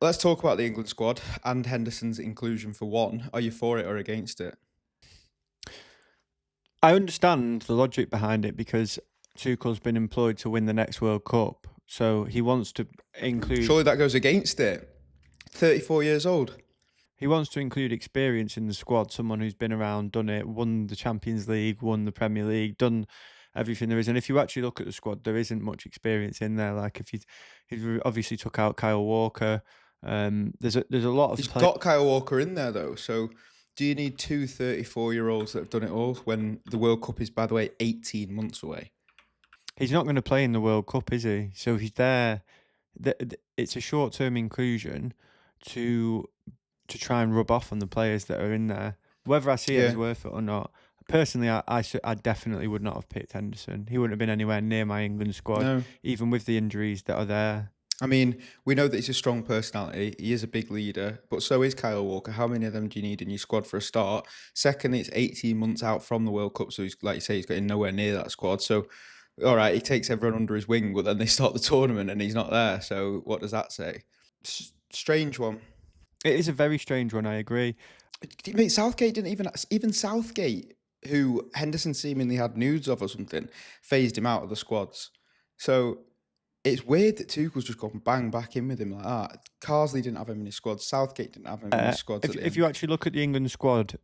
Let's talk about the England squad and Henderson's inclusion for one. Are you for it or against it? I understand the logic behind it because Tuchel's been employed to win the next World Cup, so he wants to include Surely that goes against it. 34 years old. he wants to include experience in the squad, someone who's been around, done it, won the Champions League, won the Premier League, done everything there is. And if you actually look at the squad, there isn't much experience in there. Like he obviously took out Kyle Walker. There's a lot of He's play. got Kyle Walker in there though. So do you need two 34-year-olds that have done it all when the World Cup is, by the way, 18 months away? He's not going to play in the World Cup, is he? So he's there. It's a short-term inclusion to try and rub off on the players that are in there. Whether I see it Yeah. as worth it or not, personally, I definitely would not have picked Henderson. He wouldn't have been anywhere near my England squad, No. even with the injuries that are there. I mean, we know that he's a strong personality. He is a big leader, but so is Kyle Walker. How many of them do you need in your squad for a start? Second, it's 18 months out from the World Cup, so he's, like you say, he's getting nowhere near that squad. So, all right, he takes everyone under his wing, but then they start the tournament and he's not there. So, what does that say? Strange one. It is a very strange one. I agree. Mate, Southgate didn't even Southgate, who Henderson seemingly had nudes of or something, phased him out of the squads. So it's weird that Tuchel's just gone bang back in with him like that. Carsley didn't have him in his squad. Southgate didn't have him in his squads at the If end. you actually look at the England squad,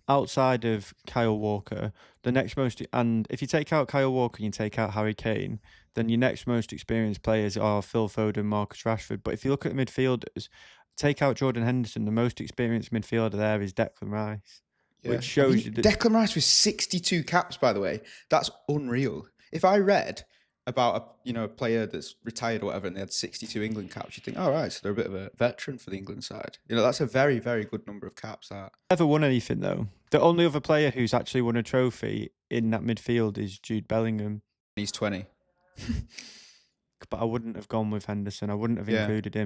outside of Kyle Walker, the next most, and if you take out Kyle Walker and you take out Harry Kane, then your next most experienced players are Phil Foden, Marcus Rashford. But if you look at the midfielders, take out Jordan Henderson, the most experienced midfielder there is Declan Rice, Yeah. which shows you that Declan Rice with 62 caps, by the way. That's unreal. If I read about a player that's retired or whatever and they had 62 England caps, you think, all right, so they're a bit of a veteran for the England side. That's a very, very good number of caps, that. never won anything though. The only other player who's actually won a trophy in that midfield is Jude Bellingham. He's 20. But I wouldn't have gone with Henderson. I wouldn't have Yeah. included him.